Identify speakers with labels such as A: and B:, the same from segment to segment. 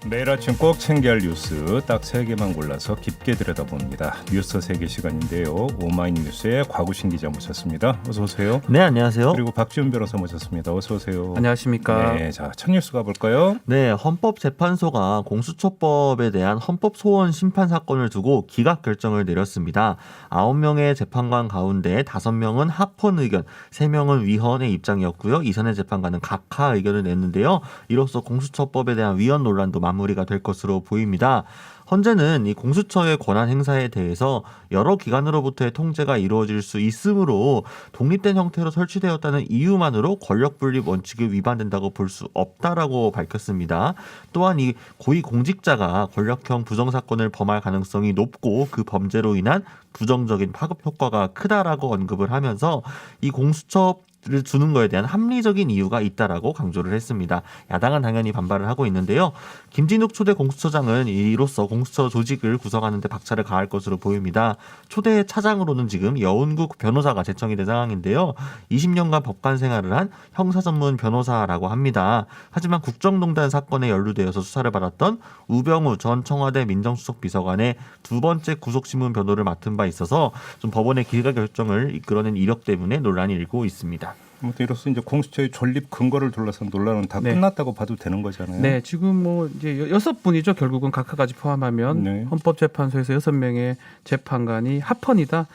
A: 매일 아침 꼭 챙겨야 할 뉴스 딱 3개만 골라서 깊게 들여다봅니다. 뉴스 세계 시간인데요. 오마이뉴스의 곽우신 기자 모셨습니다. 어서 오세요.
B: 네, 안녕하세요.
A: 그리고 박지훈 변호사 모셨습니다. 어서 오세요.
C: 안녕하십니까.
A: 네, 자, 첫 뉴스 가볼까요?
B: 네, 헌법재판소가 공수처법에 대한 헌법소원 심판 사건을 두고 기각 결정을 내렸습니다. 9명의 재판관 가운데 5명은 합헌 의견, 3명은 위헌의 입장이었고요. 이선의 재판관은 각하 의견을 냈는데요. 이로써 공수처법에 대한 위헌 논란도 마무리가 될 것으로 보입니다. 헌재는 이 공수처의 권한 행사에 대해서 여러 기관으로부터의 통제가 이루어질 수 있으므로 독립된 형태로 설치되었다는 이유만으로 권력분립 원칙이 위반된다고 볼 수 없다라고 밝혔습니다. 또한 이 고위공직자가 권력형 부정사건을 범할 가능성이 높고 그 범죄로 인한 부정적인 파급 효과가 크다라고 언급을 하면서 이 공수처를 주는 거에 대한 합리적인 이유가 있다라고 강조를 했습니다. 야당은 당연히 반발을 하고 있는데요. 김진욱 초대 공수처장은 이로써 공수처 조직을 구성하는 데 박차를 가할 것으로 보입니다. 초대 차장으로는 지금 여운국 변호사가 제청이 된 상황인데요. 20년간 법관 생활을 한 형사 전문 변호사라고 합니다. 하지만 국정농단 사건에 연루되어서 수사를 받았던 우병우 전 청와대 민정수석 비서관의 두 번째 구속신문 변호를 맡은 바 있어서 좀 법원의 기각 결정을 이끌어낸 이력 때문에 논란이 일고 있습니다.
A: 이로써 이제 공수처의 존립 근거를 둘러싼 논란은 다
C: 네.
A: 끝났다고 봐도 되는 거잖아요.
C: 네, 지금 뭐 이제 6분이죠. 결국은 각하까지 포함하면
A: 네.
C: 헌법재판소에서 6명의 재판관이 합헌이다.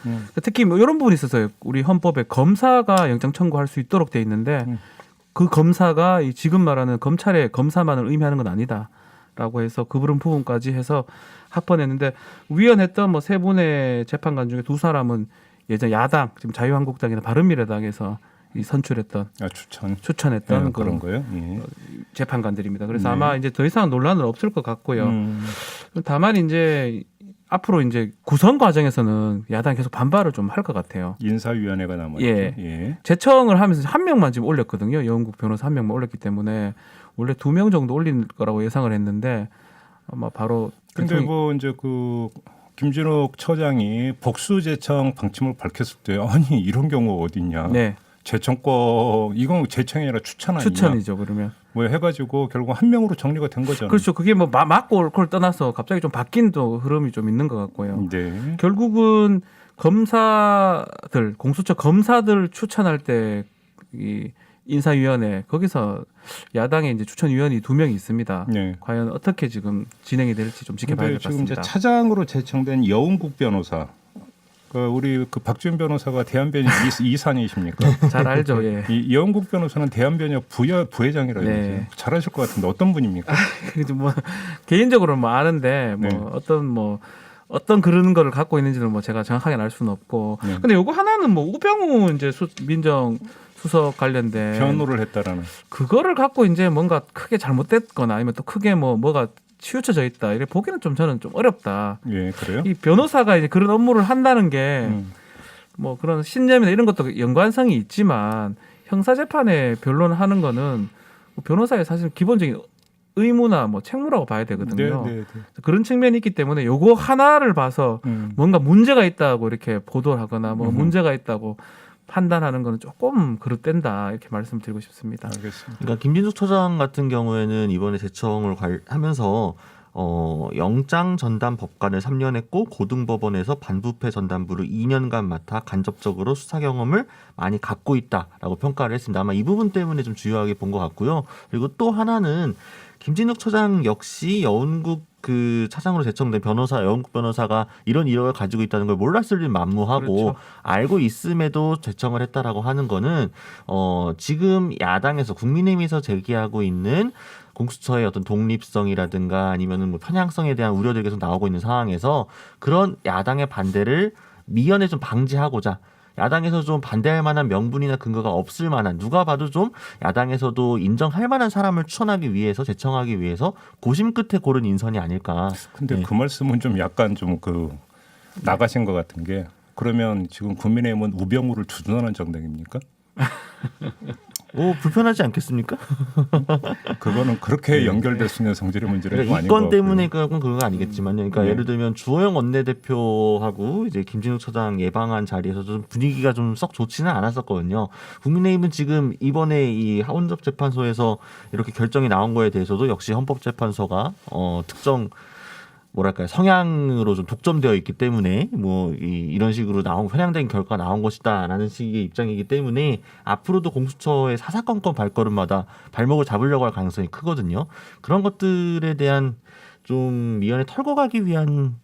C: 특히 뭐 이런 부분이 있어서요. 우리 헌법에 검사가 영장 청구할 수 있도록 돼 있는데 그 검사가 이 지금 말하는 검찰의 검사만을 의미하는 건 아니다라고 해서 그 부분까지 해서 합헌했는데 위헌했던 뭐 3분의 재판관 중에 2사람은 예전 야당 지금 자유한국당이나 바른미래당에서 이 선출했던 추천했던
A: 네, 그런 거예요. 예.
C: 재판관들입니다. 그래서
A: 네.
C: 아마 이제 더 이상 논란은 없을 것 같고요. 다만 이제 앞으로 이제 구성 과정에서는 야당이 계속 반발을 좀 할 것 같아요.
A: 인사위원회가 남았죠.
C: 예.
A: 예.
C: 제청을 하면서 1명만 지금 올렸거든요. 여운국 변호사 1명만 올렸기 때문에 원래 2명 정도 올릴 거라고 예상을 했는데 아마 바로
A: 근데 뭐 이제 그 김진욱 처장이 복수 제청 방침을 밝혔을 때 아니 이런 경우가 어딨냐.
C: 네.
A: 재청권 이건 재청이 아니라 추천 아니냐.
C: 추천이죠. 그러면
A: 뭐 해가지고 결국 한 명으로 정리가 된 거잖아요.
C: 그렇죠. 그게 뭐 맞고 옳고를 떠나서 갑자기 좀 바뀐 또 흐름이 좀 있는 것 같고요.
A: 네.
C: 결국은 검사들 공수처 검사들 추천할 때 이 인사위원회 거기서 야당의 이제 추천위원이 2명이 있습니다.
A: 네.
C: 과연 어떻게 지금 진행이 될지 좀 지켜봐야 될 것
A: 지금 이제
C: 같습니다.
A: 차장으로 제청된 여운국 변호사. 우리 그 박지훈 변호사가 대한변협 이사님이십니까?
C: 잘 알죠. 예.
A: 이 여운국 변호사는 대한변협 부회장이라고
C: 네.
A: 네. 잘하실 것 같은데 어떤 분입니까?
C: 그래도 뭐 개인적으로 뭐 아는데 뭐
A: 네.
C: 어떤 그런 거를 갖고 있는지는 뭐 제가 정확하게 알 수는 없고.
A: 네.
C: 근데 요거 하나는 뭐 우병우 이제 민정 수석 관련된
A: 변호를 했다라는.
C: 그거를 갖고 이제 뭔가 크게 잘못됐거나 아니면 또 크게 뭐가 치우쳐져 있다. 이렇게 보기는 좀 저는 좀 어렵다.
A: 예, 그래요?
C: 이 변호사가 이제 그런 업무를 한다는 게 뭐 그런 신념이나 이런 것도 연관성이 있지만 형사재판에 변론하는 거는 변호사의 사실 기본적인 의무나 뭐 책무라고 봐야 되거든요.
A: 네, 네, 네.
C: 그런 측면이 있기 때문에 요거 하나를 봐서 뭔가 문제가 있다고 이렇게 보도를 하거나 뭐 문제가 있다고 판단하는 거는 조금 그릇된다 이렇게 말씀드리고 싶습니다.
A: 알겠습니다.
B: 그러니까 김진숙 처장 같은 경우에는 이번에 제청을 하면서 영장 전담 법관을 3년 했고 고등법원에서 반부패 전담부를 2년간 맡아 간접적으로 수사 경험을 많이 갖고 있다라고 평가를 했습니다. 아마 이 부분 때문에 좀 주요하게 본 것 같고요. 그리고 또 하나는 김진욱 처장 역시 여운국 그 차장으로 제청된 여운국 변호사가 이런 이력을 가지고 있다는 걸 몰랐을 리 만무하고
C: 그렇죠.
B: 알고 있음에도 제청을 했다라고 하는 거는 지금 야당에서 국민의힘에서 제기하고 있는 공수처의 어떤 독립성이라든가 아니면은 뭐 편향성에 대한 우려들이 계속 나오고 있는 상황에서 그런 야당의 반대를 미연에 좀 방지하고자 야당에서 좀 반대할 만한 명분이나 근거가 없을 만한 누가 봐도 좀 야당에서도 인정할 만한 사람을 추천하기 위해서 제청하기 위해서 고심 끝에 고른 인선이 아닐까.
A: 근데
B: 네.
A: 그 말씀은 좀 약간 좀 나가신 것 같은 게 그러면 지금 국민의힘은 우병우를 주둔하는 정당입니까?
B: 불편하지 않겠습니까?
A: 그거는 그렇게
C: 네.
A: 연결될 수 있는 성질의 문제는
B: 그러니까
A: 아닌 것
B: 이건
A: 같고요.
B: 때문에 그건 아니겠지만요. 그러니까
A: 네.
B: 예를 들면 주호영 원내대표하고 이제 김진욱 처장 예방한 자리에서 좀 분위기가 좀 썩 좋지는 않았었거든요. 국민의힘은 지금 이번에 이 헌법재판소에서 이렇게 결정이 나온 거에 대해서도 역시 헌법재판소가 특정 뭐랄까요 성향으로 좀 독점되어 있기 때문에 이런 식으로 편향된 결과 나온 것이다라는 식의 입장이기 때문에 앞으로도 공수처의 사사건건 발걸음마다 발목을 잡으려고 할 가능성이 크거든요. 그런 것들에 대한 좀 미연에 털고 가기 위한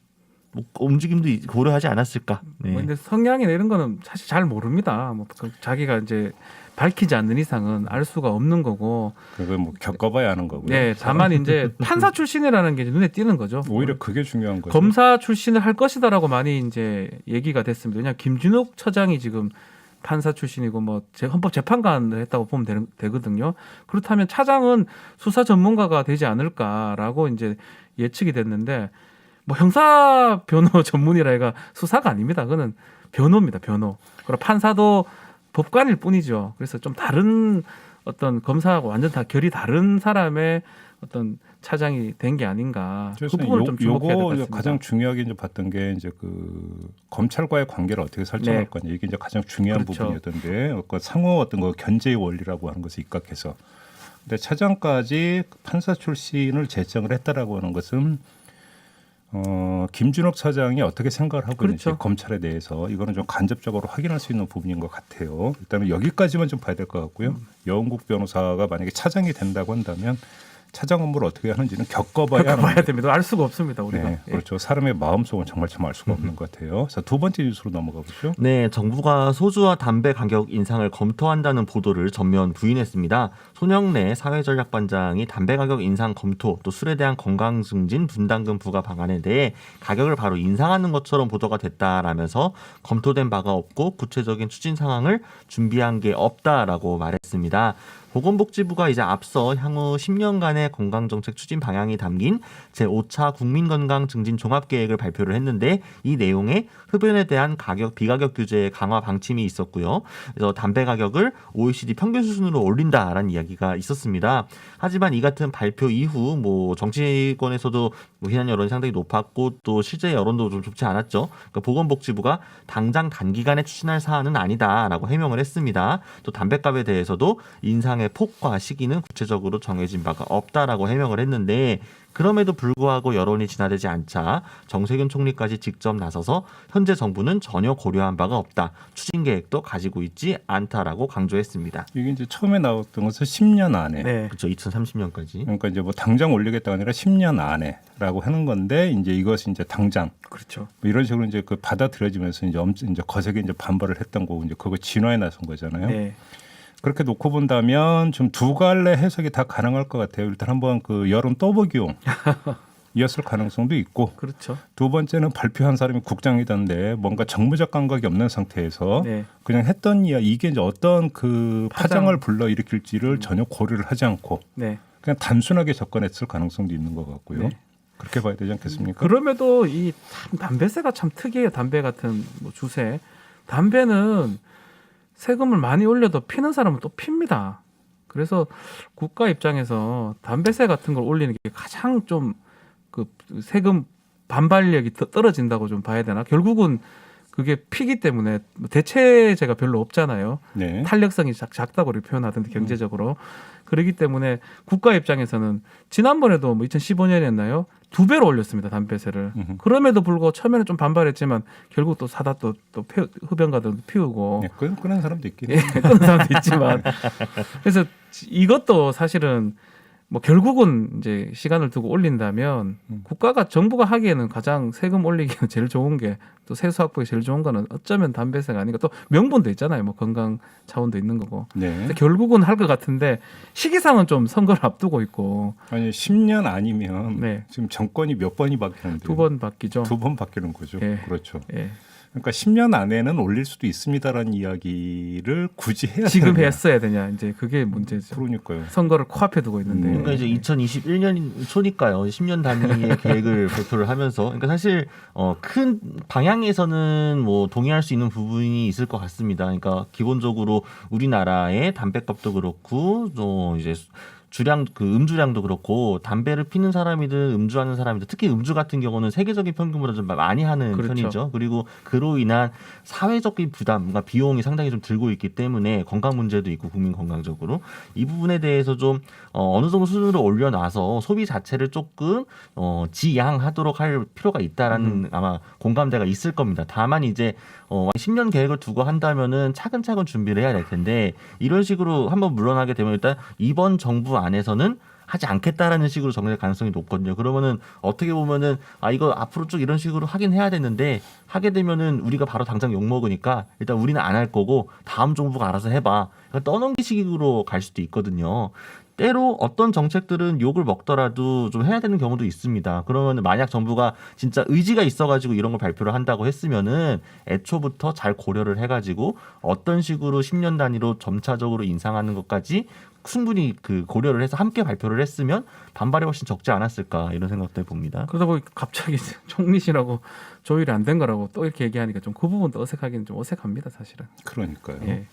B: 움직임도 고려하지 않았을까. 네.
C: 근데 성향이나 이런 거는 사실 잘 모릅니다. 자기가 이제 밝히지 않는 이상은 알 수가 없는 거고.
A: 그걸 뭐 겪어봐야 하는 거고요.
C: 네, 다만 이제 판사 출신이라는 게 눈에 띄는 거죠.
A: 오히려 그게 중요한 거죠.
C: 검사 출신을 할 것이다라고 많이 이제 얘기가 됐습니다. 왜냐 김준욱 처장이 지금 판사 출신이고 헌법재판관을 했다고 보면 되거든요. 그렇다면 차장은 수사 전문가가 되지 않을까라고 이제 예측이 됐는데 형사 변호 전문이라 해가 수사가 아닙니다. 그거는 변호입니다. 변호. 그리고 판사도 법관일 뿐이죠. 그래서 좀 다른 어떤 검사하고 완전 다 결이 다른 사람의 어떤 차장이 된 게 아닌가. 그 부분을 좀 주목해야 될 것 같습니다.
A: 가장 중요하게 이제 봤던 게 이제 그 검찰과의 관계를 어떻게 설정할
C: 네.
A: 거냐 이게 이제 가장 중요한
C: 그렇죠.
A: 부분이었던데 그 상호 어떤 거 견제의 원리라고 하는 것에 입각해서 근데 차장까지 판사 출신을 제청을 했다라고 하는 것은 김준욱 차장이 어떻게 생각을 하고 있는지
C: 그렇죠.
A: 검찰에 대해서 이거는 좀 간접적으로 확인할 수 있는 부분인 것 같아요. 일단은 여기까지만 좀 봐야 될 것 같고요. 여은국 변호사가 만약에 차장이 된다고 한다면 차장 업무를 어떻게 하는지는 겪어봐야 하는
C: 됩니다. 알 수가 없습니다. 우리가.
A: 네, 그렇죠. 사람의 마음속은 정말 참 알 수가 없는 것 같아요. 자, 두 번째 뉴스로 넘어가 보죠.
B: 네, 정부가 소주와 담배 가격 인상을 검토한다는 보도를 전면 부인했습니다. 손영래 사회전략반장이 담배 가격 인상 검토, 또 술에 대한 건강 증진 분담금 부과 방안에 대해 가격을 바로 인상하는 것처럼 보도가 됐다라면서 검토된 바가 없고 구체적인 추진 상황을 준비한 게 없다라고 말했습니다. 보건복지부가 이제 앞서 향후 10년간의 건강정책 추진 방향이 담긴 제5차 국민건강증진 종합계획을 발표를 했는데 이 내용에 흡연에 대한 가격 비가격 규제 강화 방침이 있었고요. 그래서 담배 가격을 OECD 평균 수준으로 올린다라는 이야기가 있었습니다. 하지만 이 같은 발표 이후 정치권에서도 비난 여론이 상당히 높았고 또 실제 여론도 좀 좋지 않았죠. 그러니까 보건복지부가 당장 단기간에 추진할 사안은 아니다라고 해명을 했습니다. 또 담배값에 대해서도 인상의 폭과 시기는 구체적으로 정해진 바가 없다라고 해명을 했는데 그럼에도 불구하고 여론이 진화되지 않자 정세균 총리까지 직접 나서서 현재 정부는 전혀 고려한 바가 없다. 추진 계획도 가지고 있지 않다라고 강조했습니다.
A: 이게 이제 처음에 나왔던 것은 10년 안에.
C: 네.
B: 그렇죠. 2030년까지.
A: 그러니까 이제 당장 올리겠다가 아니라 10년 안에라고 하는 건데 이제 이것이 이제 당장
C: 그렇죠.
A: 이런 식으로 이제 그 받아들여지면서 이제 거세게 이제 반발을 했던 거고 이제 그거 진화에 나선 거잖아요.
C: 네.
A: 그렇게 놓고 본다면 좀 두 갈래 해석이 다 가능할 것 같아요. 일단 한번 그 여론 떠보기용 이었을 가능성도 있고
C: 그렇죠.
A: 두 번째는 발표한 사람이 국장이던데 뭔가 정무적 감각이 없는 상태에서
C: 네.
A: 그냥 했던 이게 이제 어떤 그 파장을 불러일으킬지를 전혀 고려를 하지 않고
C: 네.
A: 그냥 단순하게 접근했을 가능성도 있는 것 같고요.
C: 네.
A: 그렇게 봐야 되지 않겠습니까?
C: 그럼에도 이 담배세가 참 특이해요. 담배 같은 주세. 담배는 세금을 많이 올려도 피는 사람은 또 핍니다. 그래서 국가 입장에서 담배세 같은 걸 올리는 게 가장 좀 그 세금 반발력이 떨어진다고 좀 봐야 되나? 결국은 그게 피기 때문에 대체제가 별로 없잖아요.
A: 네.
C: 탄력성이 작다고 표현하던데 경제적으로. 그렇기 때문에 국가 입장에서는 지난번에도 2015년이었나요? 2배로 올렸습니다. 담배세를. 그럼에도 불구하고 처음에는 좀 반발했지만 결국 또 사다 또 흡연가들도 피우고
A: 네, 그런 사람도 있긴
C: 예,
A: 해요.
C: 그런 사람도 있지만 그래서 이것도 사실은 결국은 이제 시간을 두고 올린다면 정부가 하기에는 가장 세금 올리기는 제일 좋은 게 또 세수 확보에 제일 좋은 거는 어쩌면 담배세가 아닌가. 또 명분도 있잖아요. 건강 차원도 있는 거고.
A: 네.
C: 결국은 할 것 같은데 시기상은 좀 선거를 앞두고 있고.
A: 아니 10년 아니면
C: 네.
A: 지금 정권이 몇 번이 바뀌는데
C: 2번 바뀌죠.
A: 2번 바뀌는 거죠.
C: 예.
A: 그렇죠.
C: 예.
A: 그러니까 10년 안에는 올릴 수도 있습니다라는 이야기를 굳이 해야
C: 지금
A: 되느냐.
C: 했어야 되냐 이제 그게 문제죠.
A: 그러니까요.
C: 선거를 코앞에 두고 있는데.
B: 그러니까 이제 2021년 초니까요. 10년 단위의 계획을 발표를 하면서, 그러니까 사실 큰 방향에서는 뭐 동의할 수 있는 부분이 있을 것 같습니다. 그러니까 기본적으로 우리나라의 담배값도 그렇고 또 이제 주량 그 음주량도 그렇고 담배를 피는 사람이든 음주하는 사람이든 특히 음주 같은 경우는 세계적인 평균보다 좀 많이 하는
C: 그렇죠.
B: 편이죠. 그리고 그로 인한 사회적인 부담, 그러니까 비용이 상당히 좀 들고 있기 때문에 건강 문제도 있고 국민 건강적으로 이 부분에 대해서 좀 어느 정도 수준으로 올려놔서 소비 자체를 조금 지양하도록 할 필요가 있다라는 아마 공감대가 있을 겁니다. 다만 이제 10년 계획을 두고 한다면은 차근차근 준비를 해야 될 텐데 이런 식으로 한번 물러나게 되면 일단 이번 정부 안에서는 하지 않겠다라는 식으로 정리될 가능성이 높거든요. 그러면은 어떻게 보면은 이거 앞으로 쭉 이런 식으로 하긴 해야 되는데 하게 되면은 우리가 바로 당장 욕 먹으니까 일단 우리는 안 할 거고 다음 정부가 알아서 해봐. 그러니까 떠넘기식으로 갈 수도 있거든요. 때로 어떤 정책들은 욕을 먹더라도 좀 해야 되는 경우도 있습니다. 그러면 만약 정부가 진짜 의지가 있어가지고 이런 걸 발표를 한다고 했으면은 애초부터 잘 고려를 해가지고 어떤 식으로 10년 단위로 점차적으로 인상하는 것까지 충분히 그 고려를 해서 함께 발표를 했으면 반발이 훨씬 적지 않았을까 이런 생각도 해봅니다.
C: 그러다 보니 갑자기 총리시라고 조율이 안 된 거라고 또 이렇게 얘기하니까 좀 그 부분도 어색하기는 좀 어색합니다, 사실은.
A: 그러니까요.
C: 예.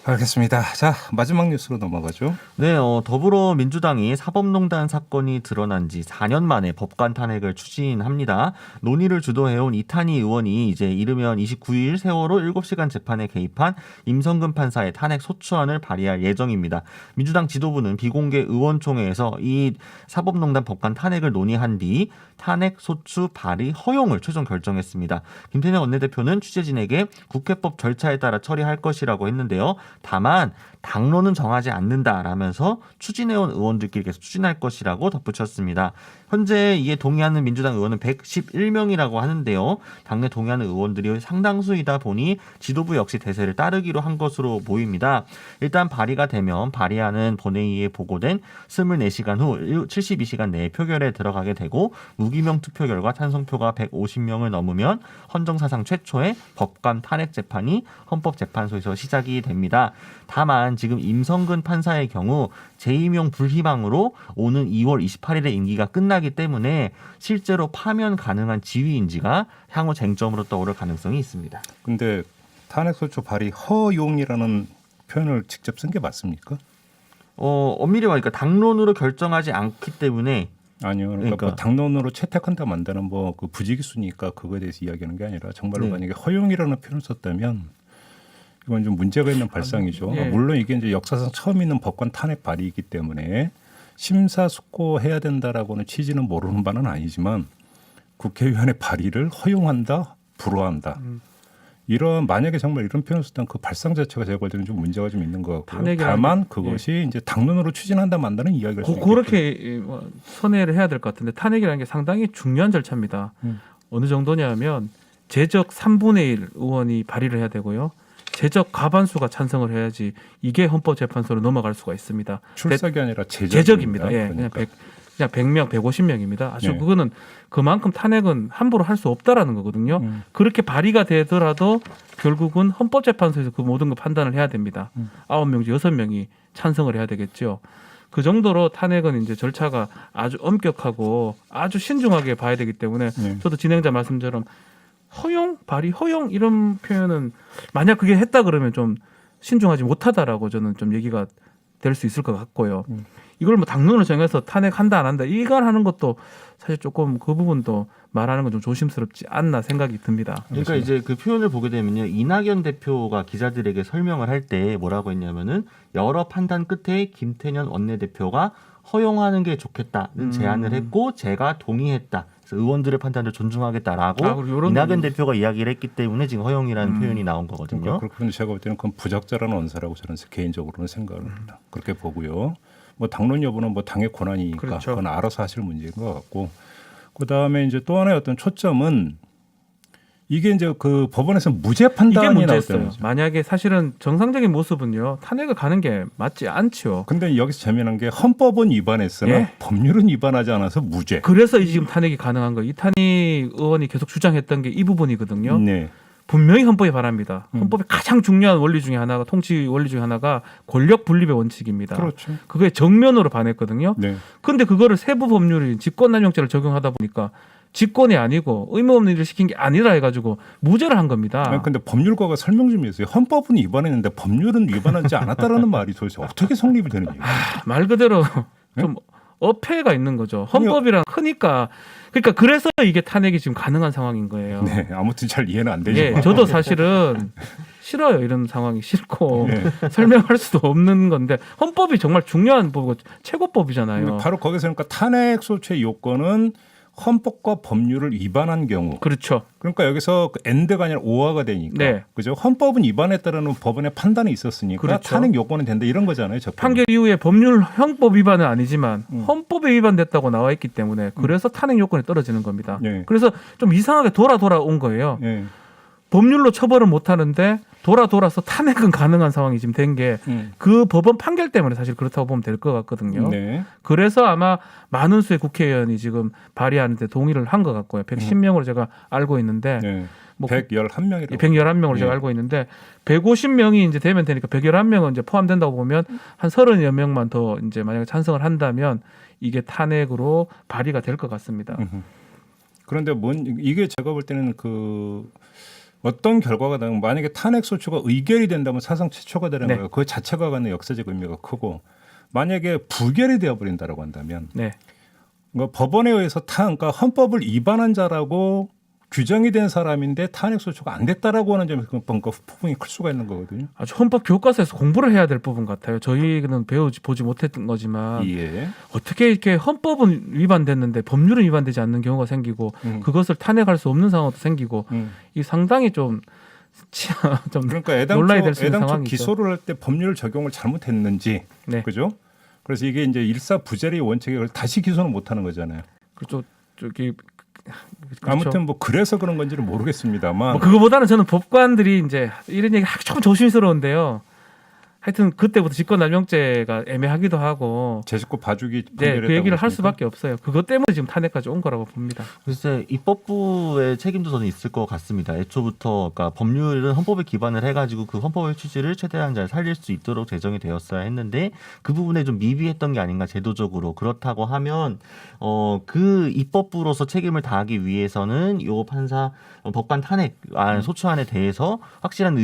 A: 알겠습니다. 자, 마지막 뉴스로 넘어가죠.
B: 네, 더불어민주당이 사법농단 사건이 드러난 지 4년 만에 법관 탄핵을 추진합니다. 논의를 주도해온 이탄희 의원이 이제 이르면 29일 세월호 7시간 재판에 개입한 임성근 판사의 탄핵 소추안을 발의할 예정입니다. 민주당 지도부는 비공개 의원총회에서 이 사법농단 법관 탄핵을 논의한 뒤 탄핵 소추 발의 허용을 최종 결정했습니다. 김태년 원내대표는 취재진에게 국회법 절차에 따라 처리할 것이라고 했는데요. 다만 당론은 정하지 않는다라면서 추진해온 의원들끼리 계속 추진할 것이라고 덧붙였습니다. 현재 이에 동의하는 민주당 의원은 111명이라고 하는데요. 당내 동의하는 의원들이 상당수이다 보니 지도부 역시 대세를 따르기로 한 것으로 보입니다. 일단 발의가 되면 발의안은 본회의에 보고된 24시간 후 72시간 내에 표결에 들어가게 되고 무기명 투표 결과 찬성표가 150명을 넘으면 헌정사상 최초의 법관 탄핵 재판이 헌법재판소에서 시작이 됩니다. 다만 지금 임성근 판사의 경우 재임용 불희망으로 오는 2월 28일에 임기가 끝나기 때문에 실제로 파면 가능한 지위인지가 향후 쟁점으로 떠오를 가능성이 있습니다.
A: 근데 탄핵소추 발의 허용이라는 표현을 직접 쓴 게 맞습니까?
B: 엄밀히 말하니까 당론으로 결정하지 않기 때문에
A: 아니요. 그러니까 뭐 당론으로 채택한다 만다는 뭐 그 부지기수니까 그거에 대해서 이야기하는 게 아니라 정말로
B: 네.
A: 만약에 허용이라는 표현을 썼다면 이건 좀 문제가 있는 발상이죠.
C: 예.
A: 물론 이게 이제 역사상 처음 있는 법관 탄핵 발의이기 때문에 심사숙고해야 된다라고는 취지는 모르는 바는 아니지만 국회의원의 발의를 허용한다, 불허한다. 이런 만약에 정말 이런 표현을 썼다면 그 발상 자체가 제가 볼 때는 좀 문제가 좀 있는 것 같고요. 다만 그것이 이제 당론으로 추진한다 만다는 이야기를 할 수 있겠죠.
C: 그렇게 선회를 해야 될 것 같은데 탄핵이라는 게 상당히 중요한 절차입니다. 어느 정도냐면 제적 3분의 1 의원이 발의를 해야 되고요. 제적 과반수가 찬성을 해야지 이게 헌법재판소로 넘어갈 수가 있습니다.
A: 출석이 아니라
C: 제적입니다. 예,
A: 그러니까.
C: 그냥 100명, 150명입니다. 아주
A: 네.
C: 그거는 그만큼 탄핵은 함부로 할 수 없다라는 거거든요. 그렇게 발의가 되더라도 결국은 헌법재판소에서 그 모든 걸 판단을 해야 됩니다. 9명 중 6명이 찬성을 해야 되겠죠. 그 정도로 탄핵은 이제 절차가 아주 엄격하고 아주 신중하게 봐야 되기 때문에
A: 네.
C: 저도 진행자 말씀처럼 허용, 발의 허용 이런 표현은 만약 그게 했다 그러면 좀 신중하지 못하다라고 저는 좀 얘기가 될 수 있을 것 같고요. 이걸 뭐 당론을 정해서 탄핵한다 안 한다 이걸 하는 것도 사실 조금 그 부분도 말하는 건 좀 조심스럽지 않나 생각이 듭니다.
B: 그러니까 이제 그 표현을 보게 되면요. 이낙연 대표가 기자들에게 설명을 할 때 뭐라고 했냐면은 여러 판단 끝에 김태년 원내대표가 허용하는 게 좋겠다는 제안을 했고 제가 동의했다. 그래서 의원들의 판단을 존중하겠다라고
C: 그리고
B: 이낙연 대표가 이야기를 했기 때문에 지금 허용이라는 표현이 나온 거거든요.
A: 그러니까 그렇게 제가 볼 때는 그건 부적절한 언사라고 저는 개인적으로는 생각을 합니다. 그렇게 보고요. 뭐 당론 여부는 뭐 당의 권한이니까
C: 그렇죠.
A: 그건 알아서 하실 문제인 것 같고, 그 다음에 이제 또 하나의 어떤 초점은 이게 이제 그 법원에서 무죄
C: 이게
A: 판단이
C: 문제였어요.
A: 나왔다는 거죠.
C: 만약에 사실은 정상적인 모습은요 탄핵을 가는 게 맞지 않죠.
A: 근데 여기서 재미난 게 헌법은 위반했으나
C: 예.
A: 법률은 위반하지 않아서 무죄.
C: 그래서 이 지금 탄핵이 가능한 거예요. 이탄희 의원이 계속 주장했던 게 이 부분이거든요.
A: 네.
C: 분명히 헌법에 반합니다. 헌법의 가장 중요한 원리 중에 하나가 통치 원리 중에 하나가 권력 분립의 원칙입니다.
A: 그렇죠.
C: 그거에 정면으로 반했거든요.
A: 네.
C: 근데 그거를 세부 법률인 직권남용죄를 적용하다 보니까 직권이 아니고 의무 없는 일을 시킨 게 아니라 해가지고 무죄를 한 겁니다.
A: 아니, 근데 법률가가 설명 좀 해주세요. 헌법은 위반했는데 법률은 위반하지 않았다라는 말이 도대체 어떻게 성립이 되는 얘기예요?
C: 말 그대로 좀 어폐가 있는 거죠. 헌법이랑 크니까 그러니까 그래서 이게 탄핵이 지금 가능한 상황인 거예요.
A: 네, 아무튼 잘 이해는 안 되지만.
C: 예, 저도 사실은 싫어요. 이런 상황이 싫고
A: 네.
C: 설명할 수도 없는 건데 헌법이 정말 중요한 법이고 최고법이잖아요.
A: 근데 바로 거기서 그러니까 탄핵 소추의 요건은 헌법과 법률을 위반한 경우.
C: 그렇죠.
A: 그러니까 여기서 그 엔드가 아니라 오화가 되니까.
C: 네.
A: 그죠? 헌법은 위반했다라는 법원의 판단이 있었으니까
C: 그렇죠.
A: 탄핵 요건은 된다 이런 거잖아요.
C: 판결 이후에 법률 형법 위반은 아니지만 헌법에 위반됐다고 나와 있기 때문에 그래서 탄핵 요건이 떨어지는 겁니다.
A: 네.
C: 그래서 좀 이상하게 돌아온 거예요.
A: 예.
C: 법률로 처벌을 못 하는데 돌아서 탄핵은 가능한 상황이 지금 된 게 그 법원 판결 때문에 사실 그렇다고 보면 될 것 같거든요.
A: 네.
C: 그래서 아마 많은 수의 국회의원이 지금 발의하는데 동의를 한 것 같고요. 110명으로 제가 알고 있는데
A: 네.
C: 뭐
A: 111명이라고.
C: 111명으로 제가
A: 예.
C: 알고 있는데 150명이 이제 되면 되니까 111명은 이제 포함된다고 보면 한 30여 명만 더 이제 만약에 찬성을 한다면 이게 탄핵으로 발의가 될 것 같습니다.
A: 그런데 이게 제가 볼 때는 그 어떤 결과가 나면 만약에 탄핵 소추가 의결이 된다면 사상 최초가 되는
C: 네.
A: 거예요. 그 자체가 갖는 역사적 의미가 크고 만약에 부결이 되어버린다라고 한다면
C: 네.
A: 그러니까 법원에 의해서 그러니까 헌법을 위반한 자라고 규정이 된 사람인데 탄핵 소추가 안 됐다라고 하는 점에서 그러니까 후폭풍이 클 수가 있는 거거든요.
C: 아주 헌법 교과서에서 공부를 해야 될 부분 같아요. 저희는 보지 못했던 거지만
A: 예.
C: 어떻게 이렇게 헌법은 위반됐는데 법률은 위반되지 않는 경우가 생기고 그것을 탄핵할 수 없는 상황도 생기고 이 상당히 좀
A: 그러니까
C: 놀라야 될 수 있는
A: 애당초
C: 상황이죠.
A: 기소를 할 때 법률 적용을 잘못했는지
C: 네.
A: 그죠? 그래서 이게 이제 일사부재의 원칙에 다시 기소는 못하는 거잖아요.
C: 그렇죠. 저기 그렇죠.
A: 아무튼 뭐 그래서 그런 건지는 모르겠습니다만
C: 뭐 그거보다는 저는 법관들이 이제 이런 얘기 하기 조금 조심스러운데요. 하여튼 그때부터 직권남용죄가 애매하기도 하고
A: 제 식구 봐주기
C: 네, 그 얘기를 할
A: 보십니까?
C: 수밖에 없어요. 그것 때문에 지금 탄핵까지 온 거라고 봅니다.
B: 글쎄 입법부의 책임도 저는 있을 것 같습니다. 애초부터 그러니까 법률은 헌법에 기반을 해가지고 그 헌법의 취지를 최대한 잘 살릴 수 있도록 제정이 되었어야 했는데 그 부분에 좀 미비했던 게 아닌가 제도적으로. 그렇다고 하면 그 입법부로서 책임을 다하기 위해서는 요 판사 법관 탄핵 소추안에 대해서 확실한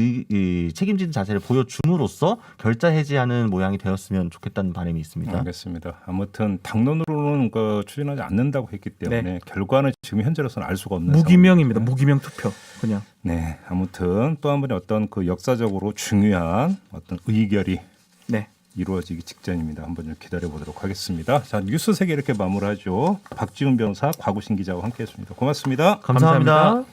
B: 책임지는 자세를 보여줌으로써 결자 해지하는 모양이 되었으면 좋겠다는 바람이 있습니다.
A: 알겠습니다. 아무튼 당론으로는 그 추진하지 않는다고 했기 때문에
C: 네.
A: 결과는 지금 현재로서는 알 수가 없는
C: 무기명입니다.
A: 상황이고요.
C: 무기명 투표 그냥.
A: 네, 아무튼 또 한 번의 어떤 그 역사적으로 중요한 어떤 의결이
C: 네.
A: 이루어지기 직전입니다. 한번 좀 기다려 보도록 하겠습니다. 자, 뉴스 세계 이렇게 마무리하죠. 박지훈 변호사, 곽우신 기자와 함께했습니다. 고맙습니다.
B: 감사합니다.